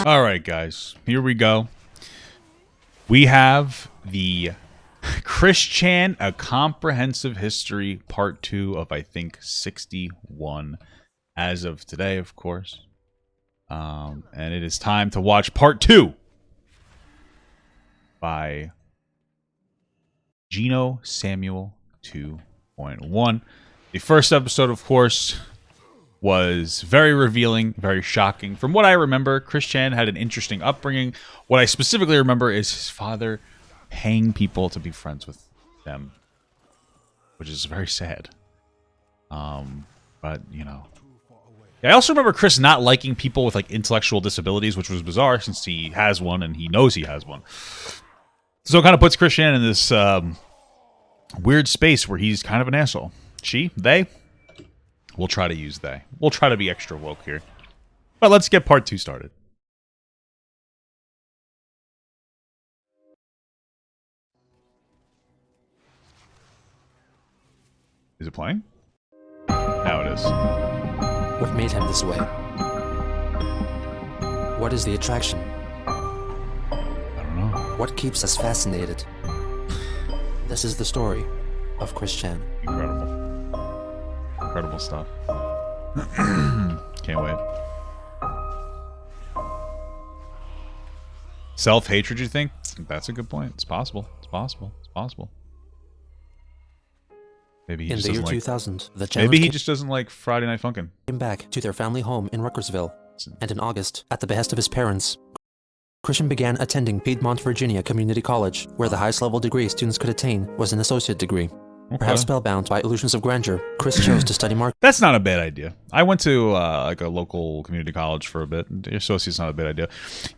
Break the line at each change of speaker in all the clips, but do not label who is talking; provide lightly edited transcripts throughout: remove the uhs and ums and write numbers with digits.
All right, guys, here we go. We have the Chris Chan, A Comprehensive History, Part 2 of, I think, 61 as of today, of course. And it is time to watch Part 2 by GenoSamuel2.1. The first episode, of course, was very revealing, very shocking. From what I remember, Chris Chan had an interesting upbringing. What I specifically remember is his father paying people to be friends with them, which is very sad. But, you know. I also remember Chris not liking people with, like, intellectual disabilities, which was bizarre since he has one and he knows he has one. So it kind of puts Chris Chan in this weird space where he's kind of an asshole. They? We'll try to use they. We'll try to be extra woke here. But let's get part 2 started. Is it playing? Now it is.
What made him this way? What is the attraction?
I don't know.
What keeps us fascinated? This is the story of Chris Chan.
Incredible. Incredible stuff. Can't wait. Self-hatred, you think? That's a good point. It's possible. It's possible. It's possible. Maybe he
in
just
the year
doesn't
2000, the
maybe he just doesn't like Friday Night Funkin'.
Came back to their family home in Ruckersville, and in August, at the behest of his parents, Christian began attending Piedmont, Virginia Community College, where the highest level degree students could attain was an associate degree. Okay. Perhaps spellbound by illusions of grandeur, Chris chose to study marketing.
That's not a bad idea. I went to like a local community college for a bit. Your associate's not a bad idea.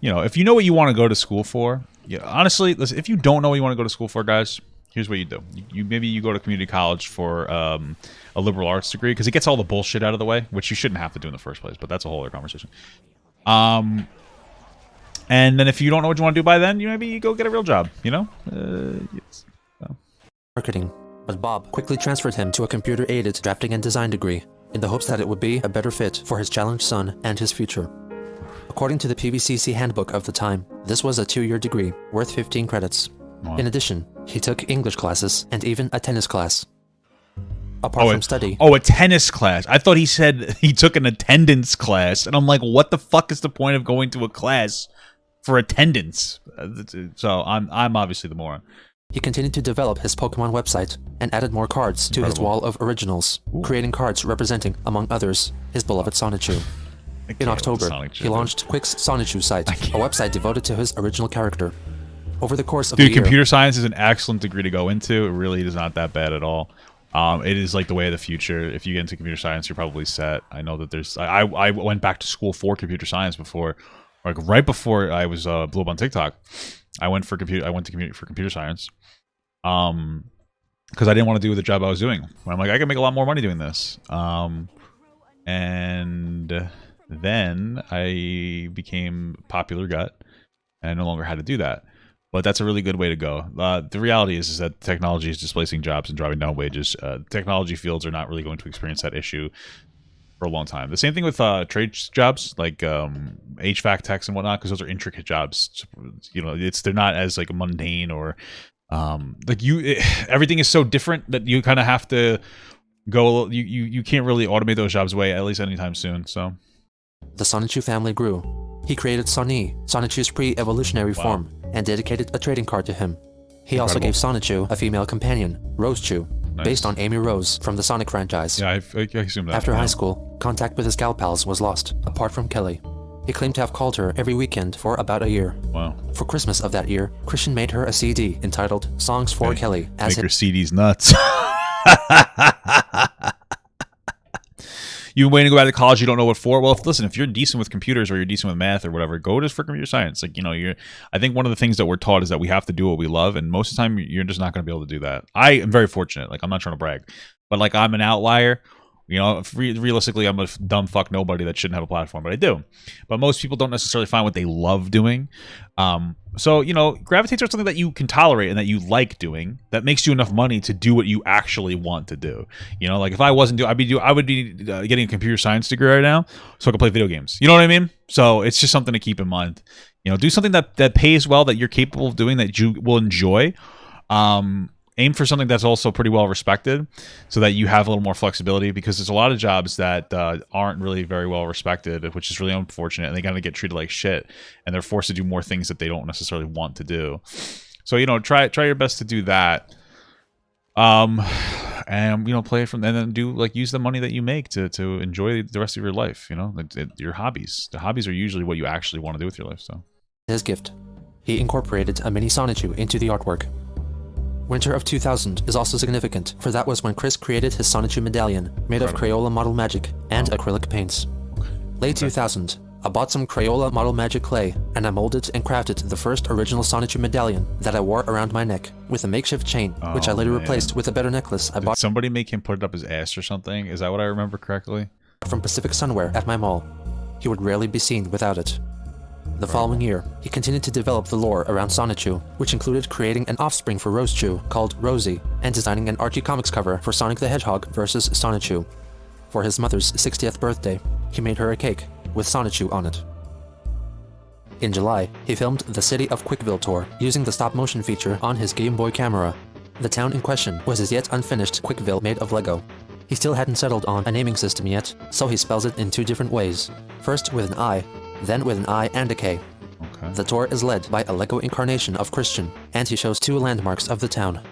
You know, if you know what you want to go to school for, honestly, listen, if you don't know what you want to go to school for, guys, here's what you do. Maybe you go to community college for a liberal arts degree because it gets all the bullshit out of the way, which you shouldn't have to do in the first place. But that's a whole other conversation. And then if you don't know what you want to do by then, maybe you go get a real job. You know,
marketing. But Bob quickly transferred him to a computer-aided drafting and design degree in the hopes that it would be a better fit for his challenged son and his future. According to the PVCC handbook of the time, this was a 2-year degree worth 15 credits. Wow. In addition, he took English classes and even a tennis class. Apart from study.
Oh, a tennis class. I thought he said he took an attendance class. And I'm like, what the fuck is the point of going to a class for attendance? So I'm obviously the moron.
He continued to develop his Pokemon website and added more cards to his wall of originals, creating cards representing, among others, his beloved Sonichu. In October, he launched Quick's Sonichu site, a website devoted to his original character. Over the course of the year,
computer science is an excellent degree to go into. It really is not that bad at all. It is like the way of the future. If you get into computer science, you're probably set. I know that there's... I went back to school for computer science before, like right before I was blew up on TikTok. I went to computer science. Because I didn't want to do the job I was doing. I'm like, I can make a lot more money doing this. And then I became popular gut and I no longer had to do that. But that's a really good way to go. The reality is that technology is displacing jobs and driving down wages. Technology fields are not really going to experience that issue for a long time. The same thing with trade jobs like HVAC techs and whatnot, because those are intricate jobs. You know, they're not as like mundane or everything is so different that you kind of have to go. You can't really automate those jobs away, at least anytime soon. So
the Sonichu family grew. He created Sonichu's pre-evolutionary form, and dedicated a trading card to him. He also gave Sonichu a female companion, Rosechu, based on Amy Rose from the Sonic franchise.
Yeah, I assume that.
After high school, contact with his gal pals was lost, apart from Kelly. He claimed to have called her every weekend for about a year.
Wow. For
Christmas of that year, Christian made her a CD entitled Songs for Kelly.
Make her CDs nuts. You've been waiting to go back to college, you don't know what for? Well, listen, if you're decent with computers or you're decent with math or whatever, go just for computer science. Like, I think one of the things that we're taught is that we have to do what we love, and most of the time, you're just not going to be able to do that. I am very fortunate. Like, I'm not trying to brag, but like, I'm an outlier You know, realistically, I'm a dumb fuck nobody that shouldn't have a platform, but I do. But most people don't necessarily find what they love doing. So, you know, gravitate towards something that you can tolerate and that you like doing, that makes you enough money to do what you actually want to do. You know, like if I wasn't doing, I would be getting a computer science degree right now so I could play video games. You know what I mean? So it's just something to keep in mind. You know, do something that pays well, that you're capable of doing, that you will enjoy. Aim for something that's also pretty well respected so that you have a little more flexibility, because there's a lot of jobs that aren't really very well respected, which is really unfortunate, and they gotta get treated like shit, and they're forced to do more things that they don't necessarily want to do. So, you know, try your best to do that. And, you know, play it from, and then use the money that you make to enjoy the rest of your life, you know, your hobbies. The hobbies are usually what you actually want to do with your life, so.
His gift. He incorporated a mini Sonichu into the artwork. Winter of 2000 is also significant, for that was when Chris created his Sonichu Medallion, made of Crayola Model Magic and acrylic paints. Late 2000, I bought some Crayola Model Magic clay, and I molded and crafted the first original Sonichu Medallion that I wore around my neck, with a makeshift chain, which I later replaced with a better necklace I bought.
Did somebody make him put it up his ass or something? Is that what I remember correctly?
From Pacific Sunwear at my mall. He would rarely be seen without it. The following year, he continued to develop the lore around Sonichu, which included creating an offspring for Rosechu called Rosie, and designing an Archie Comics cover for Sonic the Hedgehog vs. Sonichu. For his mother's 60th birthday, he made her a cake with Sonichu on it. In July, he filmed the City of Quickville tour using the stop-motion feature on his Game Boy camera. The town in question was his yet unfinished Quickville made of Lego. He still hadn't settled on a naming system yet, so he spells it in two different ways. First with an I, then with an I and a K.
Okay.
The tour is led by a Lego incarnation of Christian, and he shows two landmarks of the town,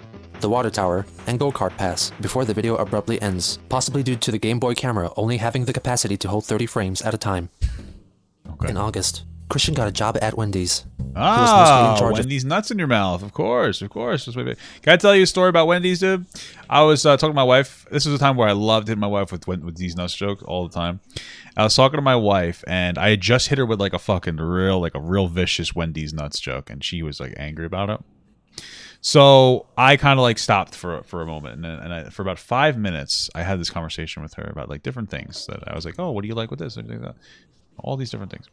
the water tower and go-kart pass, before the video abruptly ends, possibly due to the Game Boy camera only having the capacity to hold 30 frames at a time.
Okay.
In August, Christian got a job at Wendy's.
Ah, Wendy's nuts in your mouth. Of course. Can I tell you a story about Wendy's, dude? I was talking to my wife. This was a time where I loved hitting my wife with these nuts jokes all the time. I was talking to my wife, and I had just hit her with like a real vicious Wendy's nuts joke, and she was like angry about it. So I kind of like stopped for a moment, and for about 5 minutes, I had this conversation with her about like different things that I was like, oh, what do you like with this? And that. All these different things.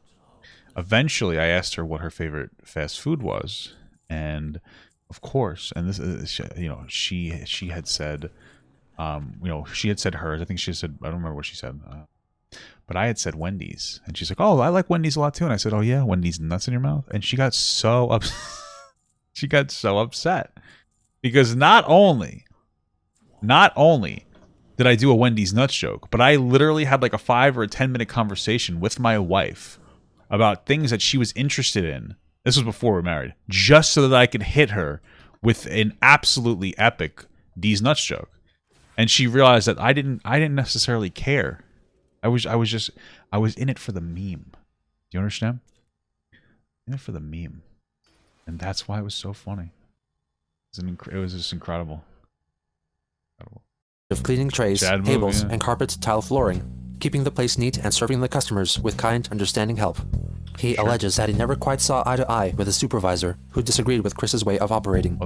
Eventually, I asked her what her favorite fast food was, and of course, and this is, you know, she had said, you know, she had said hers. I think she said, I don't remember what she said, but I had said Wendy's, and she's like, oh, I like Wendy's a lot too. And I said, oh yeah, Wendy's nuts in your mouth, and she got so she got so upset because not only did I do a Wendy's nuts joke, but I literally had like a 5 or a 10-minute conversation with my wife about things that she was interested in. This was before we were married, just so that I could hit her with an absolutely epic D's nuts joke. And she realized that I didn't necessarily care. I was in it for the meme. Do you understand? In it for the meme. And that's why it was so funny. It was just incredible.
Of cleaning trays, tables, and carpet tile flooring, keeping the place neat and serving the customers with kind, understanding help. He alleges that he never quite saw eye to eye with his supervisor, who disagreed with Chris's way of operating.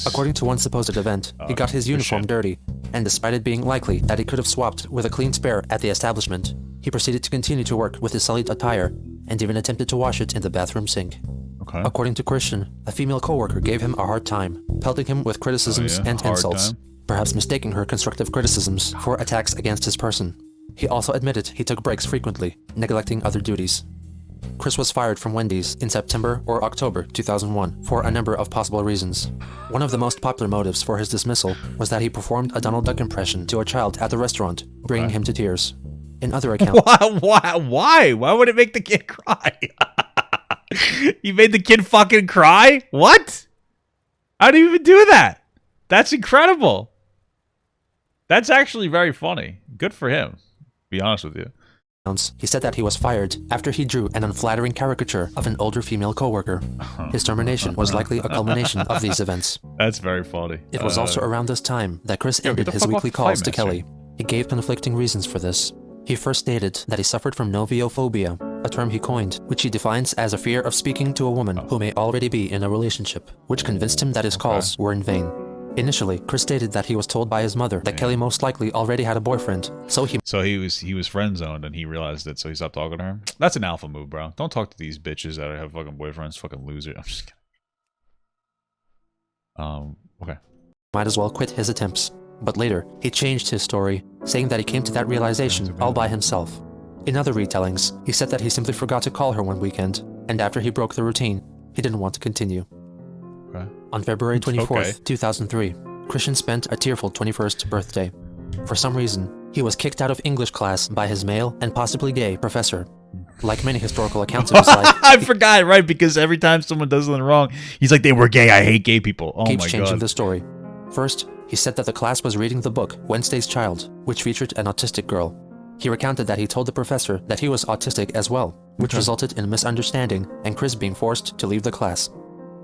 According to one supposed event, he got his uniform dirty, and despite it being likely that he could have swapped with a clean spare at the establishment, he proceeded to continue to work with his sullied attire, and even attempted to wash it in the bathroom sink.
Okay.
According to Christian, a female coworker gave him a hard time, pelting him with criticisms and insults, perhaps mistaking her constructive criticisms for attacks against his person. He also admitted he took breaks frequently, neglecting other duties. Chris was fired from Wendy's in September or October 2001 for a number of possible reasons. One of the most popular motives for his dismissal was that he performed a Donald Duck impression to a child at the restaurant, bringing him to tears. In other accounts...
Why? Why would it make the kid cry? You made the kid fucking cry? What? How do you even do that? That's incredible. That's actually very funny. Good for him, to be honest with you.
He said that he was fired after he drew an unflattering caricature of an older female coworker. His termination was likely a culmination of these events.
That's very funny.
It was also around this time that Chris ended his weekly calls to Kelly. He gave conflicting reasons for this. He first stated that he suffered from Noviophobia, a term he coined, which he defines as a fear of speaking to a woman who may already be in a relationship, which convinced him that his calls were in vain. Initially, Chris stated that he was told by his mother that Kelly most likely already had a boyfriend, so
he was friend zoned and he realized it, so he stopped talking to her. That's an alpha move, bro. Don't talk to these bitches that have fucking boyfriends, fucking loser. I'm just kidding. Okay.
Might as well quit his attempts. But later, he changed his story, saying that he came to that realization all by himself. In other retellings, he said that he simply forgot to call her one weekend, and after he broke the routine, he didn't want to continue.
Okay.
On February 24th, 2003, Christian spent a tearful 21st birthday. For some reason, he was kicked out of English class by his male and possibly gay professor. Like many historical accounts of his life,
I forgot, right? Because every time someone does something wrong, he's like, they were gay. I hate gay people. Oh my god.
Keeps changing the story. First, he said that the class was reading the book Wednesday's Child, which featured an autistic girl. He recounted that he told the professor that he was autistic as well, which resulted in a misunderstanding and Chris being forced to leave the class.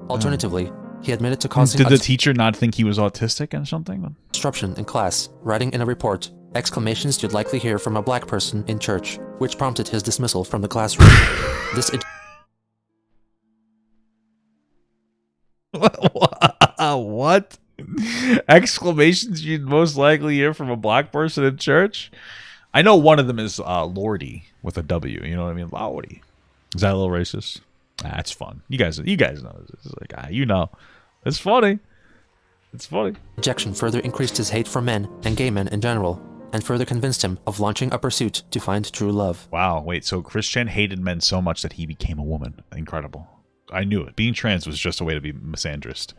Alternatively, he admitted to causing
Did the teacher not think he was autistic and something?
disruption in class, writing in a report, exclamations you'd likely hear from a black person in church, which prompted his dismissal from the classroom.
What? Exclamations you'd most likely hear from a black person in church? I know one of them is Lordy with a W. You know what I mean? Lordy. Is that a little racist? That's fun. You guys know this. It's like, you know. It's funny. It's funny.
Rejection further increased his hate for men and gay men in general, and further convinced him of launching a pursuit to find true love.
Wow, wait, so Christian hated men so much that he became a woman. Incredible. I knew it. Being trans was just a way to be misandrist.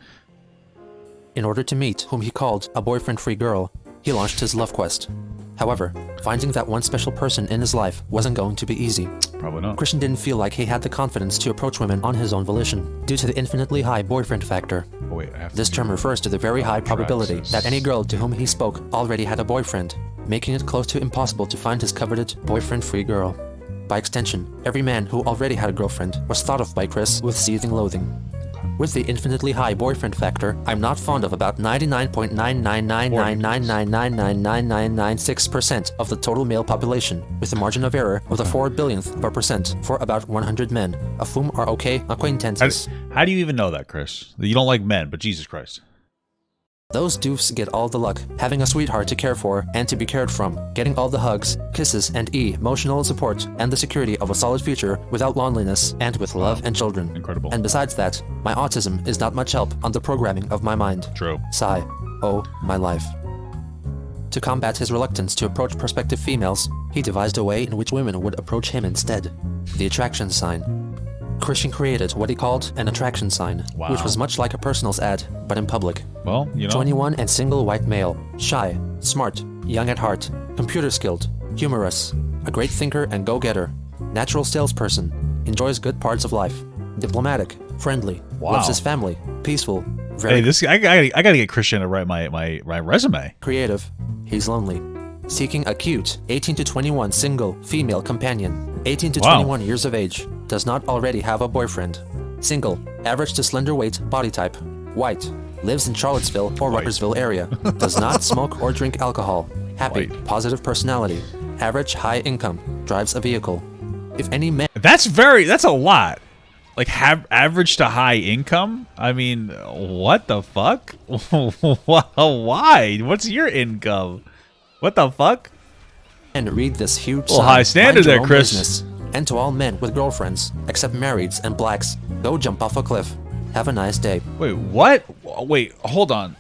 In order to meet whom he called a boyfriend-free girl, he launched his love quest. However, finding that one special person in his life wasn't going to be easy.
Probably not.
Christian didn't feel like he had the confidence to approach women on his own volition, due to the infinitely high boyfriend factor.
Oh, wait,
this term refers to the very high probability that any girl to whom he spoke already had a boyfriend, making it close to impossible to find his coveted boyfriend-free girl. By extension, every man who already had a girlfriend was thought of by Chris with seething loathing. With the infinitely high boyfriend factor, I'm not fond of about 99.99999999996% of the total male population, with a margin of error of the 4 billionth of a percent for about 100 men, of whom are okay acquaintances.
How do you even know that, Chris? You don't like men, but Jesus Christ.
Those doofs get all the luck, having a sweetheart to care for and to be cared from, getting all the hugs, kisses, and emotional support, and the security of a solid future without loneliness and with love and children.
Incredible.
And besides that, my autism is not much help on the programming of my mind.
True.
Sigh. Oh, my life. To combat his reluctance to approach prospective females, he devised a way in which women would approach him instead. The attraction sign. Christian created what he called an attraction sign, which was much like a personals ad, but in public.
Well, you know.
21 and single white male, shy, smart, young at heart, computer skilled, humorous, a great thinker and go-getter, natural salesperson, enjoys good parts of life, diplomatic, friendly, loves his family, peaceful, very
I gotta get Christian to write my resume.
creative. He's lonely. Seeking a cute 18 to 21 single female companion, 18 to 21 years of age, does not already have a boyfriend. Single, average to slender weight, body type, white, lives in Charlottesville or Rutgersville area, does not smoke or drink alcohol, happy, positive personality, average high income, drives a vehicle. If any man...
That's a lot. Like, average to high income? I mean, what the fuck? Why? What's your income? What the fuck?
And read this huge
sign. High standard there, Chris.
Business. And to all men with girlfriends, except marrieds and blacks, go jump off a cliff. Have a nice day.
Wait, what? Wait, hold on.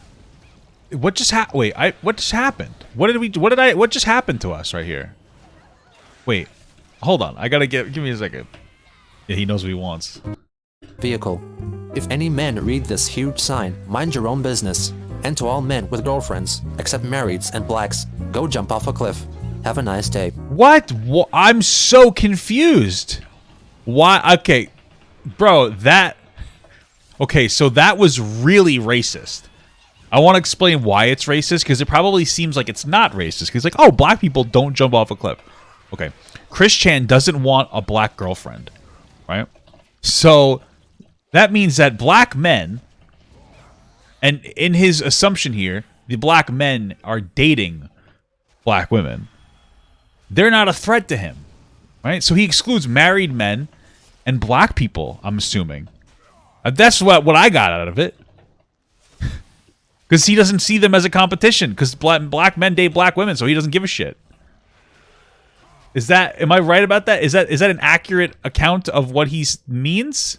What just happened? Wait, what just happened? What just happened to us right here? Wait, hold on. I gotta give me a second. Yeah, he knows what he wants.
Vehicle. If any men read this huge sign, mind your own business. And to all men with girlfriends, except marrieds and blacks, go jump off a cliff. Have a nice day.
What? I'm so confused. Why? Okay, bro, that... Okay, so that was really racist. I want to explain why it's racist, because it probably seems like it's not racist. Because like, oh, black people don't jump off a cliff. Okay, Chris Chan doesn't want a black girlfriend, right? So that means that black men, and in his assumption here, the black men are dating black women. They're not a threat to him, right? So he excludes married men and black people, I'm assuming. That's what I got out of it. Because he doesn't see them as a competition. Because black men date black women, so he doesn't give a shit. Am I right about that? Is that an accurate account of what he means?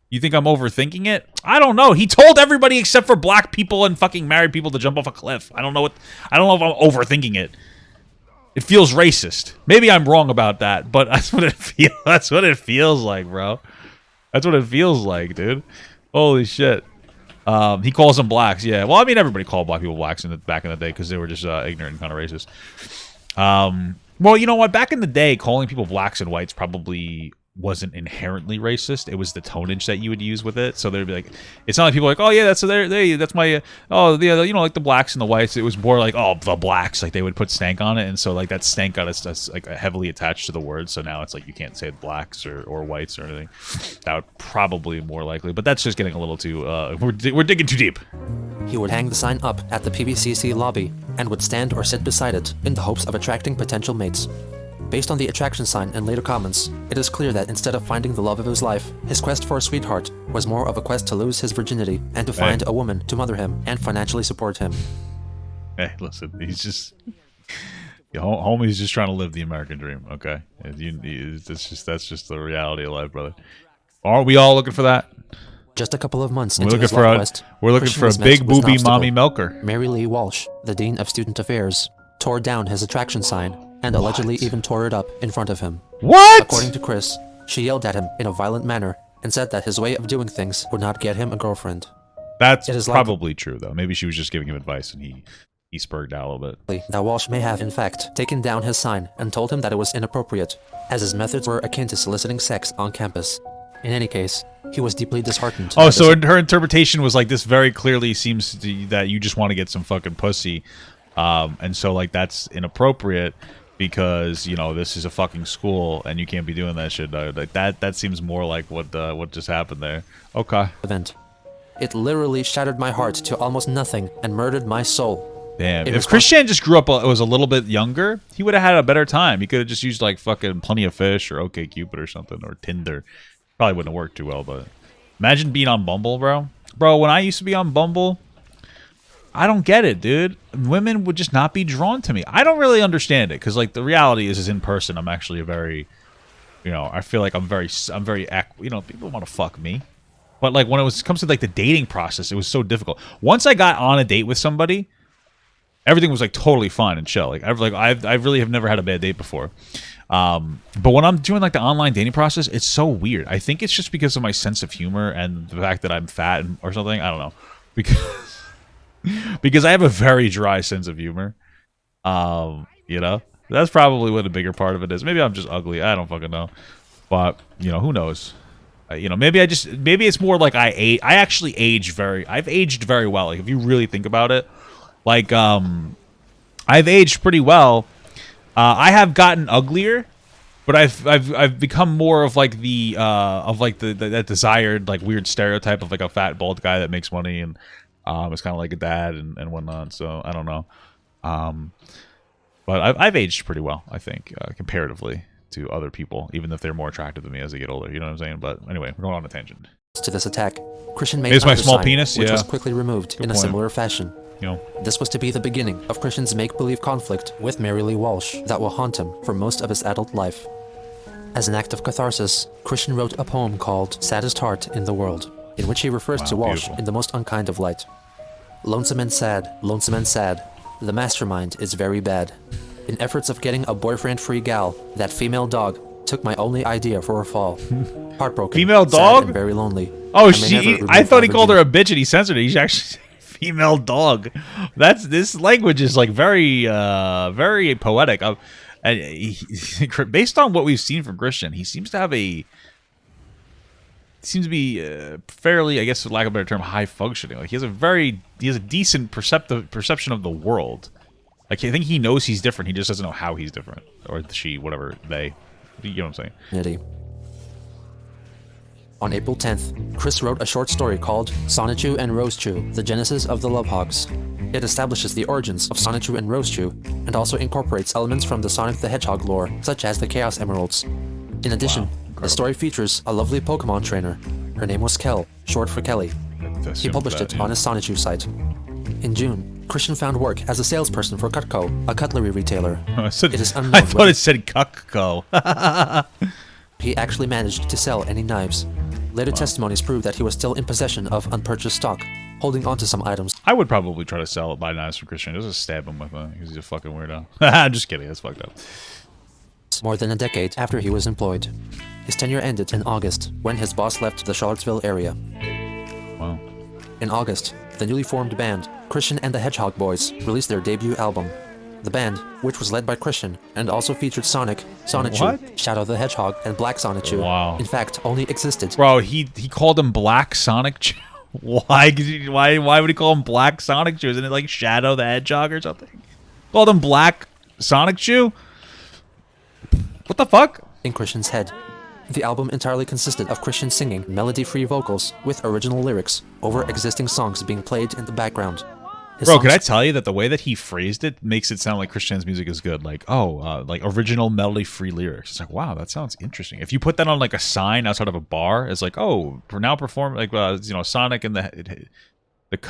You think I'm overthinking it? I don't know. He told everybody except for black people and fucking married people to jump off a cliff. I don't know if I'm overthinking it. It feels racist. Maybe I'm wrong about that, but that's what it feels. That's what it feels like, bro. That's what it feels like, dude. Holy shit. He calls them blacks. Yeah. Well, I mean, everybody called black people blacks back in the day because they were just ignorant and kind of racist. Well, you know what? Back in the day, calling people blacks and whites probably wasn't inherently racist. It was the tonnage that you would use with it. So they'd be like, it's not like people are like, oh yeah, that's my like the blacks and the whites. It was more like, oh, the blacks. Like they would put stank on it, and so like that stank got us like heavily attached to the word. So now it's like you can't say blacks or whites or anything. That would probably be more likely, but that's just getting a little too. We're digging too deep.
He would hang the sign up at the PVCC lobby and would stand or sit beside it in the hopes of attracting potential mates. Based on the attraction sign and later comments, it is clear that instead of finding the love of his life, his quest for a sweetheart was more of a quest to lose his virginity and to find a woman to mother him and financially support him.
Hey, listen, he's just... homie's just trying to live the American dream, okay? That's just the reality of life, brother. Aren't we all looking for that?
Just a couple of months into his love quest,
we're looking for a big booby mommy milker.
Mary Lee Walsh, the Dean of Student Affairs, tore down his attraction sign and allegedly even tore it up in front of him.
What?
According to Chris, she yelled at him in a violent manner and said that his way of doing things would not get him a girlfriend.
That's probably true, though. Maybe she was just giving him advice and he spurred out a little bit.
That Walsh may have, in fact, taken down his sign and told him that it was inappropriate, as his methods were akin to soliciting sex on campus. In any case, he was deeply disheartened.
Oh, so her interpretation was like, this very clearly seems that you just want to get some fucking pussy. And so, like, that's inappropriate because, you know, this is a fucking school and you can't be doing that shit. Like, that seems more like what just happened there. Okay.
Event. It literally shattered my heart to almost nothing and murdered my soul.
Damn. If Christian just grew up, was a little bit younger, he would have had a better time. He could have just used, like, fucking Plenty of Fish or OkCupid or something, or Tinder. Probably wouldn't have worked too well, but imagine being on Bumble, bro. Bro, when I used to be on Bumble, I don't get it, dude. Women would just not be drawn to me. I don't really understand it, because, like, the reality is in person, I'm actually a very, you know, I feel like I'm very, you know, people want to fuck me. But, like, when it comes to, like, the dating process, it was so difficult. Once I got on a date with somebody, everything was, like, totally fine and chill. Like, I really have never had a bad date before. But when I'm doing, like, the online dating process, it's so weird. I think it's just because of my sense of humor and the fact that I'm fat or something. I don't know. Because I have a very dry sense of humor. You know? That's probably what a bigger part of it is. Maybe I'm just ugly. I don't fucking know. But, you know, who knows? You know, maybe it's more like I've aged very well. Like, if you really think about it, like, I've aged pretty well. I have gotten uglier, but I've become more of like that desired, like, weird stereotype of, like, a fat bald guy that makes money and is kind of like a dad and whatnot. So I don't know, but I've aged pretty well, I think, comparatively to other people, even if they're more attractive than me as they get older. You know what I'm saying? But anyway, we're going on a tangent.
To this attack, Christian made
Here's my small
sign,
penis,
which
yeah.
was quickly removed in a similar fashion.
You know,
this was to be the beginning of Christian's make-believe conflict with Mary Lee Walsh that will haunt him for most of his adult life. As an act of catharsis, Christian wrote a poem called Saddest Heart in the World, in which he refers to Walsh in the most unkind of light. Lonesome and sad, the mastermind is very bad. In efforts of getting a boyfriend-free gal, that female dog took my only idea for a fall. Heartbroken,
female dog,
sad and very lonely.
Oh, I thought he called her a bitch and he censored it. He's actually female dog. This language is, like, very very poetic. Based on what we've seen from Christian, he seems to be fairly, I guess, for lack of a better term, high functioning. Like, he has a decent perception of the world. Like, I think he knows he's different. He just doesn't know how he's different, or she, whatever, they. You know what I'm saying?
On April 10th, Chris wrote a short story called Sonichu and Rosechu, The Genesis of the Lovehogs. It establishes the origins of Sonichu and Rosechu, and also incorporates elements from the Sonic the Hedgehog lore, such as the Chaos Emeralds. In addition, the story features a lovely Pokemon trainer. Her name was Kel, short for Kelly. He published it on his Sonichu site. In June, Christian found work as a salesperson for Cutco, a cutlery retailer.
I
It is unknown
I thought
whether
it said Cuckco.
he actually managed to sell any knives. Later testimonies prove that he was still in possession of unpurchased stock, holding onto some items.
I would probably try to buy knives from Christian. Just stab him with it, because he's a fucking weirdo. I'm just kidding. That's fucked up.
More than a decade after he was employed. His tenure ended in August, when his boss left the Charlottesville area.
Wow.
In August, the newly formed band, Christian and the Hedgehog Boys, released their debut album. The band, which was led by Christian and also featured Sonic, Sonichu,
What?
Shadow the Hedgehog, and Black Sonichu,
Wow.
in fact, only existed.
Bro, he called him Black Sonic. Why would he call him Black Sonic Shoe? Isn't it like Shadow the Hedgehog or something? Called him Black Sonic Shoe? What the fuck?
In Christian's head. The album entirely consisted of Christian singing melody-free vocals with original lyrics over existing songs being played in the background. His
Bro,
songs-
can I tell you that the way that he phrased it makes it sound like Christian's music is good? Like, like original melody-free lyrics. It's like, wow, that sounds interesting. If you put that on like a sign outside of a bar, it's like, oh, we're now performing like, Sonic and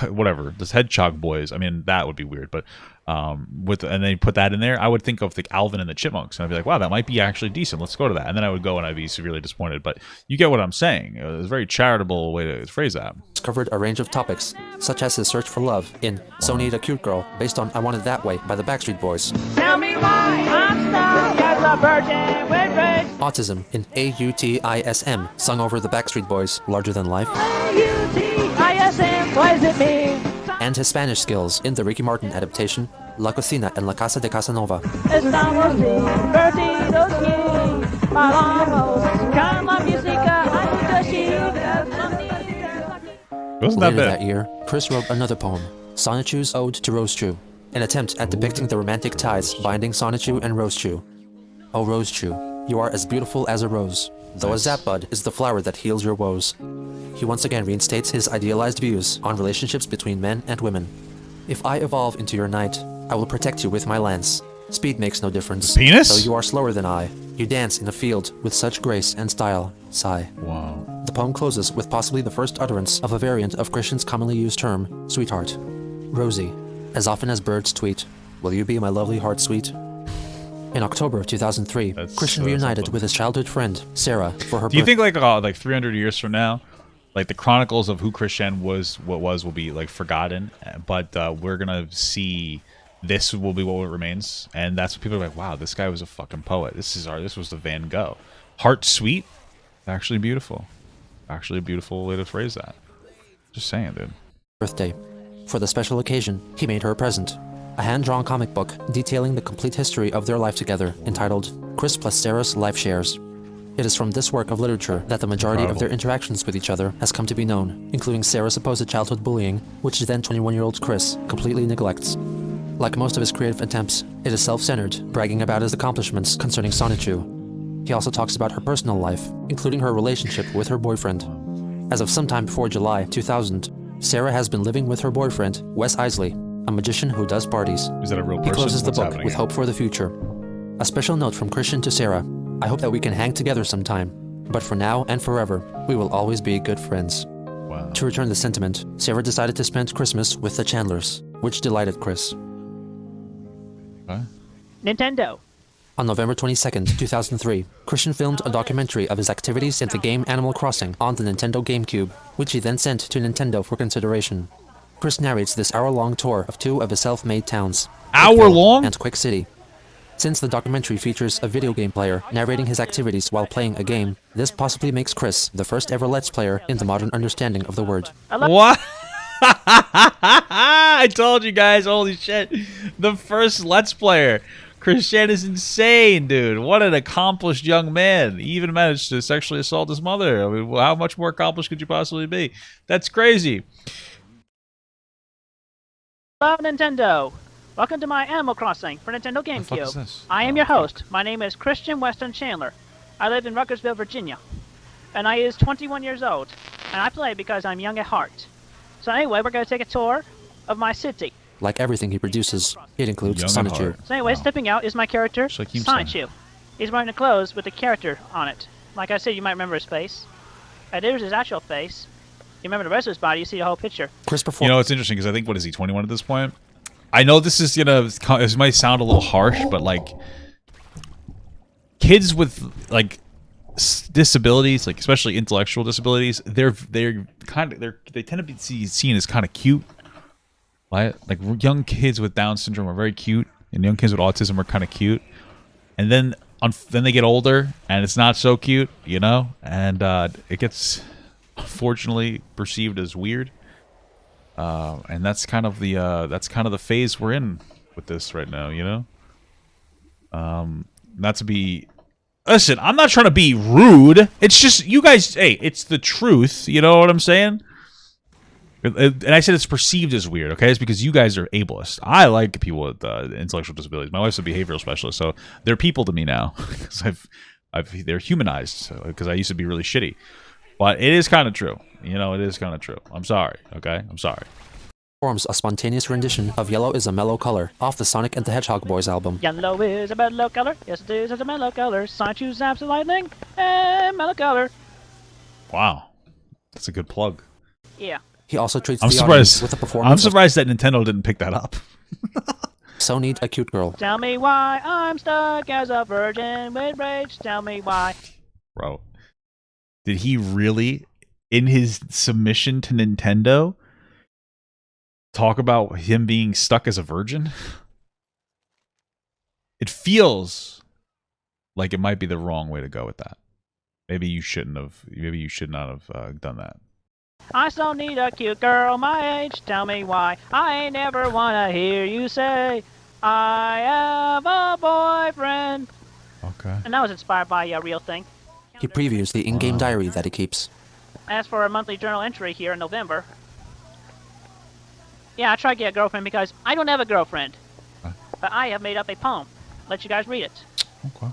whatever, this Hedgehog Boys. I mean, that would be weird, but and then you put that in there, I would think of the Alvin and the Chipmunks, and I'd be like, wow, that might be actually decent. Let's go to that. And then I would go and I'd be severely disappointed. But you get what I'm saying. It was a very charitable way to phrase that.
covered a range of topics, such as his search for love in Sony the Cute Girl, based on I Want It That Way by the Backstreet Boys.
Tell me why I'm stuck as a virgin with grace.
Autism in AUTISM, sung over the Backstreet Boys' Larger Than Life.
AUTISM, what does it mean?
And his Spanish skills in the Ricky Martin adaptation, La Cocina en la Casa de Casanova.
Estamos divertidos aquí. Vamos con la música
Wasn't that
Later
bad?
that year, Chris wrote another poem, Sonichu's Ode to Rosechu, an attempt at depicting the romantic ties binding Sonichu and Rosechu. Oh Rosechu, you are as beautiful as a rose, though a zapbud is the flower that heals your woes. He once again reinstates his idealized views on relationships between men and women. If I evolve into your knight, I will protect you with my lance. Speed makes no difference.
Penis?
Though you are slower than I, you dance in a field with such grace and style. Sigh.
Wow.
The poem closes with possibly the first utterance of a variant of Christian's commonly used term, sweetheart. Rosie, as often as birds tweet, will you be my lovely heart sweet? In October of 2003, Christian reunited with his childhood friend, Sarah, for her
Do you
birthday.
think like 300 years from now, like the chronicles of who Christian was, will be like forgotten, but we're gonna see this will be what remains, and that's what people are like. Wow, this guy was a fucking poet. This was the Van Gogh. Heart sweet, actually beautiful. Actually a beautiful way to phrase that. Just saying, dude.
Birthday. For the special occasion, he made her a present. A hand-drawn comic book detailing the complete history of their life together, entitled Chris plus Sarah's Life Shares. It is from this work of literature that the majority of their interactions with each other has come to be known, including Sarah's supposed childhood bullying, which then 21-year-old Chris completely neglects. Like most of his creative attempts, it is self-centered, bragging about his accomplishments concerning Sonichu. He also talks about her personal life, including her relationship with her boyfriend. As of sometime before July 2000, Sarah has been living with her boyfriend, Wes Isley, a magician who does parties.
Is that a real person?
He closes the
What's
book
happening
with
here?
hope for the future. A special note from Christian to Sarah. I hope that we can hang together sometime, but for now and forever, we will always be good friends.
Wow.
To return the sentiment, Sarah decided to spend Christmas with the Chandlers, which delighted Chris.
What?
Nintendo.
On November 22nd, 2003, Christian filmed a documentary of his activities in the game Animal Crossing on the Nintendo GameCube, which he then sent to Nintendo for consideration. Chris narrates this hour-long tour of two of his self-made towns,
Hour-long?
and Quick City. Since the documentary features a video game player narrating his activities while playing a game, this possibly makes Chris the first ever Let's Player in the modern understanding of the word.
What? I told you guys, holy shit. The first Let's Player. Christian is insane, dude. What an accomplished young man. He even managed to sexually assault his mother. I mean, how much more accomplished could you possibly be? That's crazy.
Hello, Nintendo. Welcome to my Animal Crossing for Nintendo
the fuck is
GameCube.
this?
I am
Oh,
your
fuck.
host. My name is Christian Weston Chandler. I live in Ruckersville, Virginia. And I is 21 years old. And I play because I'm young at heart. So anyway, we're going to take a tour of my city.
Like everything he produces, it includes
Young at
Sonichu.
heart.
So anyway,
Wow.
stepping out is my character,
Just like him saying.
Sonichu. He's wearing the clothes with the character on it. Like I said, you might remember his face. And there's his actual face. You remember the rest of his body, you see the whole picture.
Chris
You
performs.
know, it's interesting because I think, what is he, 21 at this point? I know this is this might sound a little harsh, but like kids with like disabilities, like especially intellectual disabilities, they tend to be seen as kind of cute. Right? Like young kids with Down syndrome are very cute, and young kids with autism are kind of cute. And then they get older, and it's not so cute, you know, and it gets unfortunately perceived as weird. And that's kind of the phase we're in with this right now, you know. Not to be, listen, I'm not trying to be rude. It's just you guys. Hey, it's the truth. You know what I'm saying? And I said it's perceived as weird. Okay, it's because you guys are ableist. I like people with intellectual disabilities. My wife's a behavioral specialist, so they're people to me now because they're humanized. Because I used to be really shitty. But it is kind of true. You know, it is kind of true. I'm sorry, okay? I'm sorry.
Performs a spontaneous rendition of Yellow is a Mellow Color off the Sonic and the Hedgehog Boys album.
Yellow is a mellow color. Yes, it is a mellow color. Sonichu zaps the lightning. And mellow color.
Wow. That's a good plug.
Yeah.
He also treats
I'm
the audience
surprised.
with a performance
I'm surprised that Nintendo didn't pick that up.
So Need a Cute Girl.
Tell me why I'm stuck as a virgin with rage. Tell me why.
Bro. Did he really, in his submission to Nintendo, talk about him being stuck as a virgin? It feels like it might be the wrong way to go with that. Maybe you shouldn't have. Maybe you should not have done that.
I still need a cute girl my age. Tell me why. I ain't never wanna hear you say I have a boyfriend.
Okay.
And that was inspired by a real thing.
He previews the in-game diary that he keeps.
As for a monthly journal entry here in November, yeah, I tried to get a girlfriend because I don't have a girlfriend. But I have made up a poem. Let you guys read it.
Okay.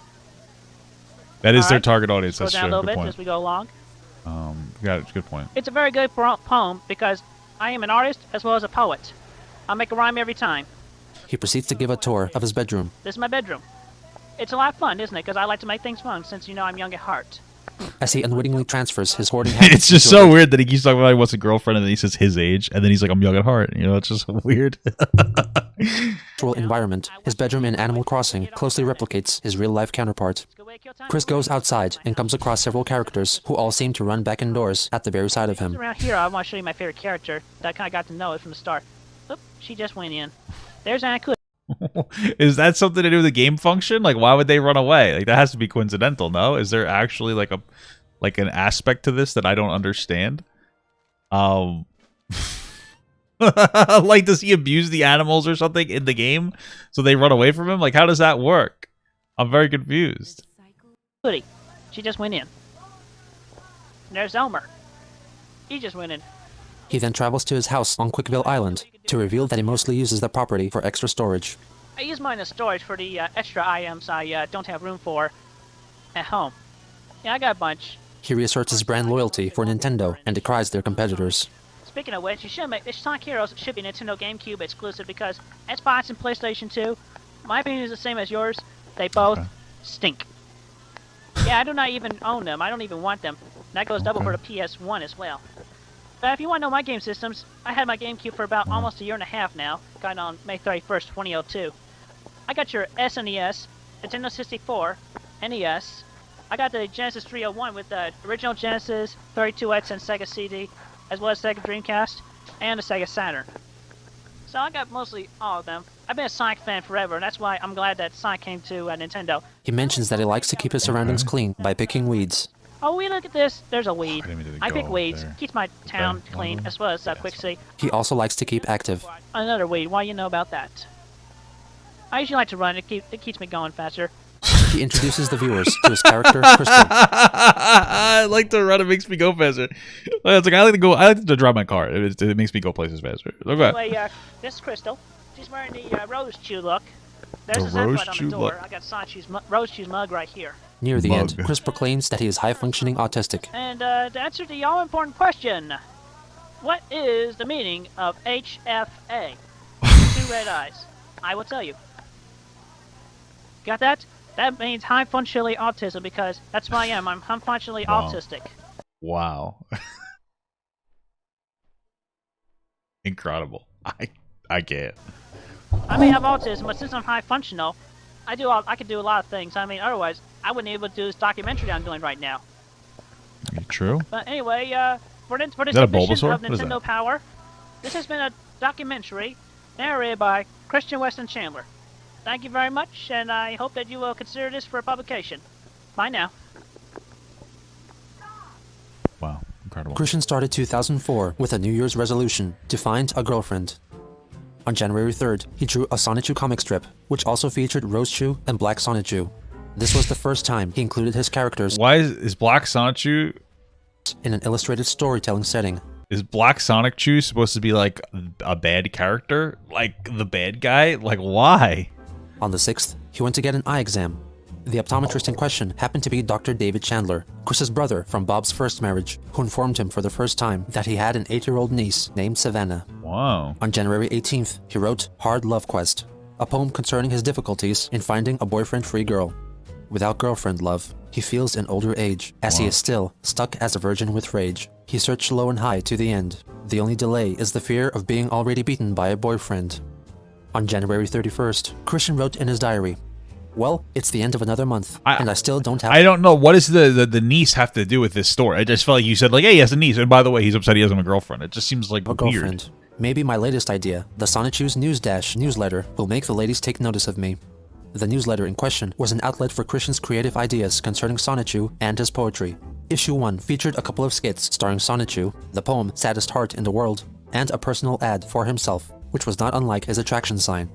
That is their
Alright.
target audience.
Scroll
That's
down a
true.
little
Good
bit
point.
as we go along.
Got it. Good point.
It's a very good poem because I am an artist as well as a poet. I'll make a rhyme every time.
He proceeds to give a tour of his bedroom.
This is my bedroom. It's a lot of fun, isn't it? Because I like to make things fun since you know I'm young at heart.
As he unwittingly transfers his hoarding habits
It's just
into a
so weird that he keeps talking about he wants a girlfriend and then he says his age and then he's like, I'm young at heart. You know, it's just weird.
virtual environment. His bedroom in Animal Crossing closely replicates his real-life counterpart. Chris goes outside and comes across several characters who all seem to run back indoors at the very sight of him.
Around here, I want to show you my favorite character that I kind of got to know it from the start. Oop, she just went in. There's Anna Cooper.
Is that something to do with the game function? Like, why would they run away? Like, that has to be coincidental, no? Is there actually like an aspect to this that I don't understand? Like, does he abuse the animals or something in the game so they run away from him? Like, how does that work? I'm very confused.
Hoodie. She just went in. There's Elmer. He just went in.
He then travels to his house on Quickville Island to reveal that he mostly uses the property for extra storage.
I use mine as storage for the extra items I don't have room for at home. Yeah, I got a bunch.
He reasserts his brand loyalty for Nintendo and decries their competitors.
Speaking of which, you should make this Sonic Heroes should be Nintendo GameCube exclusive because Xbox and PlayStation 2, my opinion is the same as yours. They both stink. Yeah, I do not even own them. I don't even want them. That goes double for the PS1 as well. But if you want to know my game systems, I had my GameCube for about almost a year and a half now. Got it on May 31st, 2002. I got your SNES, Nintendo 64, NES. I got the Genesis 301 with the original Genesis, 32X, and Sega CD, as well as Sega Dreamcast, and the Sega Saturn. So I got mostly all of them. I've been a Sonic fan forever, and that's why I'm glad that Sonic came to Nintendo.
He mentions that he likes to keep his surroundings clean by picking weeds.
Oh, we look at this. There's a weed.
I didn't mean to
I
go
pick weeds.
there.
Keeps my town
Okay,
clean,
well,
as well as Quick Sea.
He also likes to keep active.
Another weed. Why you know about that? I usually like to run. It keeps me going faster.
He introduces the viewers to his character, Crystal.
I like to run. It makes me go faster. It's like I like to go. I like to drive my car. It makes me go places faster. Okay.
Anyway, this is Crystal. She's wearing the Rose Chew look. There's
The
a Zen
Rose
light on
Chew
the door.
look.
I got Sonichu's Rose Chew's mug right here.
Near the end,
Mug.
Chris proclaims that he is high-functioning autistic.
And to answer the all-important question, what is the meaning of HFA? Two red eyes. I will tell you. Got that? That means high functionally autism because that's what I am. I'm functionally
Wow.
autistic.
Wow. incredible. I can't.
I may have autism, but since I'm high functional, I can do a lot of things. I mean, otherwise, I wouldn't be able to do this documentary I'm doing right now.
True.
But anyway, for this
Is that a
edition
Bulbasaur?
of
What is
Nintendo
that?
Power, this has been a documentary narrated by Christian Weston Chandler. Thank you very much, and I hope that you will consider this for publication. Bye now.
Wow, incredible.
Christian started 2004 with a New Year's resolution to find a girlfriend. On January 3rd, he drew a Sonichu comic strip, which also featured Rosechu and Black Sonichu. This was the first time he included his characters
Why is Black Sonichu?
in an illustrated storytelling setting.
Is Black Sonichu supposed to be like a bad character? Like the bad guy? Like why?
On the 6th, he went to get an eye exam. The optometrist in question happened to be Dr. David Chandler, Chris's brother from Bob's first marriage, who informed him for the first time that he had an 8-year-old niece named Savannah.
Wow.
On January 18th, he wrote Hard Love Quest, a poem concerning his difficulties in finding a boyfriend-free girl. Without girlfriend love, he feels an older age, as he is still stuck as a virgin with rage. He searched low and high to the end. The only delay is the fear of being already beaten by a boyfriend. On January 31st, Christian wrote in his diary, "Well, it's the end of another month, and I still don't have..."
I don't know. What does the niece have to do with this story? I just felt like you said, like, hey, he has a niece, and by the way, he's upset he doesn't have a girlfriend. It just seems like
a
weird.
girlfriend. Maybe my latest idea, the Sonichu's News Dash newsletter, will make the ladies take notice of me. The newsletter in question was an outlet for Christian's creative ideas concerning Sonichu and his poetry. Issue 1 featured a couple of skits starring Sonichu, the poem Saddest Heart in the World, and a personal ad for himself, which was not unlike his attraction sign.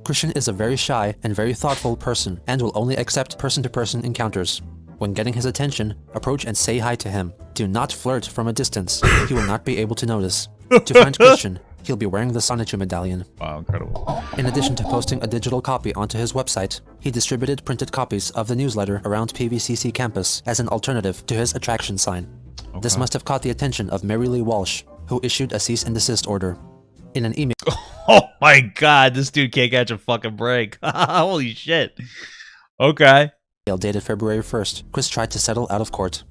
Christian is a very shy and very thoughtful person and will only accept person-to-person encounters. When getting his attention, approach and say hi to him. Do not flirt from a distance. He will not be able to notice. To find Christian, he'll be wearing the Sonichu Medallion.
Wow, incredible.
In addition to posting a digital copy onto his website, he distributed printed copies of the newsletter around PVCC campus as an alternative to his attraction sign. This must have caught the attention of Mary Lee Walsh, who issued a cease and desist order. In an email...
Oh my god, this dude can't catch a fucking break. Holy shit. Okay.
dated February 1st, Chris tried to settle out of court.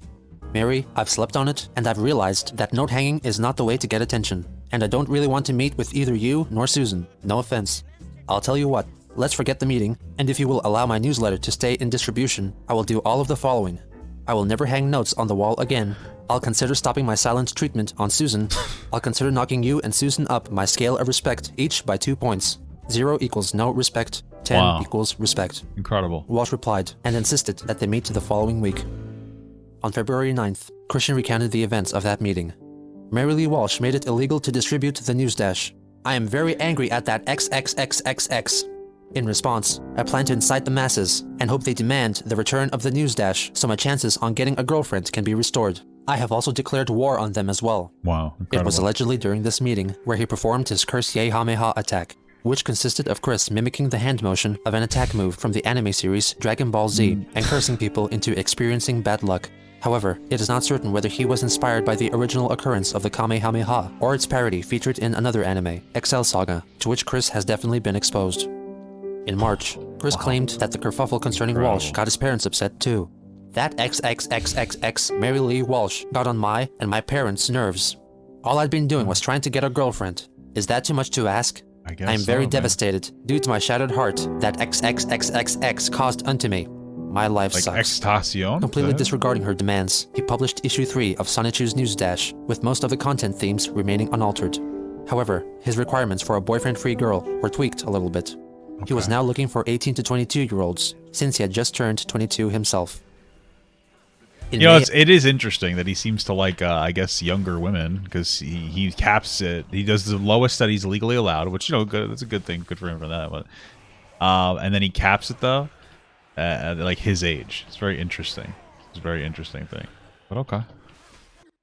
"Mary, I've slept on it, and I've realized that note hanging is not the way to get attention. And I don't really want to meet with either you nor Susan. No offense. I'll tell you what, let's forget the meeting, and if you will allow my newsletter to stay in distribution, I will do all of the following. I will never hang notes on the wall again. I'll consider stopping my silent treatment on Susan. I'll consider knocking you and Susan up my scale of respect, each by 2 points. 0 equals no respect, 10 equals respect."
Incredible.
Walsh replied and insisted that they meet the following week. On February 9th, Christian recounted the events of that meeting. "Mary Lee Walsh made it illegal to distribute the news dash. I am very angry at that XXXXX. In response, I plan to incite the masses and hope they demand the return of the news dash so my chances on getting a girlfriend can be restored. I have also declared war on them as well."
Wow, incredible.
It was allegedly during this meeting where he performed his Curse Yehameha attack, which consisted of Chris mimicking the hand motion of an attack move from the anime series Dragon Ball Z and cursing people into experiencing bad luck. However, it is not certain whether he was inspired by the original occurrence of the Kamehameha or its parody featured in another anime, XL Saga, to which Chris has definitely been exposed. In March, Chris claimed that the kerfuffle concerning Walsh got his parents upset too. "That XXXXX Mary Lee Walsh got on my and my parents' nerves. All I'd been doing was trying to get a girlfriend. Is that too much to ask?
I guess
I am very
so, man.
devastated due to my shattered heart that XXXXX caused unto me. My life
Like
sucks."
Extacion?
Completely disregarding her demands, he published issue 3 of Sonichu's News Dash, with most of the content themes remaining unaltered. However, his requirements for a boyfriend-free girl were tweaked a little bit. He was now looking for 18 to 22-year-olds, since he had just turned 22 himself. In
You know,
May-
it is interesting that he seems to like, I guess, younger women, because he caps it. He does the lowest that he's legally allowed, which, you know, good. That's a good thing. Good for him for that. But, and then he caps it, though, at like his age. It's very interesting. It's a very interesting thing. But okay.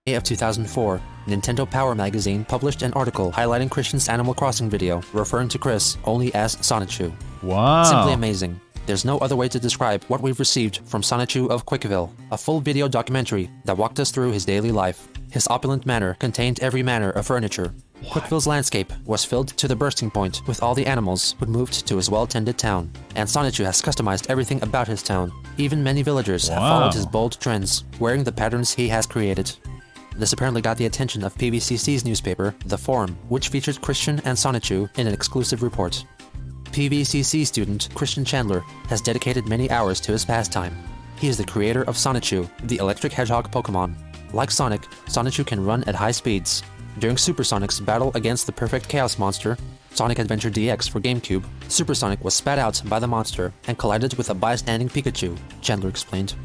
May of 2004, Nintendo Power magazine published an article highlighting Christian's Animal Crossing video, referring to Chris only as Sonichu.
Wow.
Simply amazing. There's no other way to describe what we've received from Sonichu of Quickville, a full video documentary that walked us through his daily life. His opulent manor contained every manner of furniture. Quickville's landscape was filled to the bursting point with all the animals who'd moved to his well-tended town, and Sonichu has customized everything about his town. Even many villagers have followed his bold trends, wearing the patterns he has created. This apparently got the attention of PVCC's newspaper, The Forum, which featured Christian and Sonichu in an exclusive report. PVCC student Christian Chandler has dedicated many hours to his pastime. He is the creator of Sonichu, the electric hedgehog Pokemon. Like Sonic, Sonichu can run at high speeds. During Super Sonic's battle against the perfect Chaos Monster, Sonic Adventure DX for GameCube, Super Sonic was spat out by the monster and collided with a bystanding Pikachu, Chandler explained.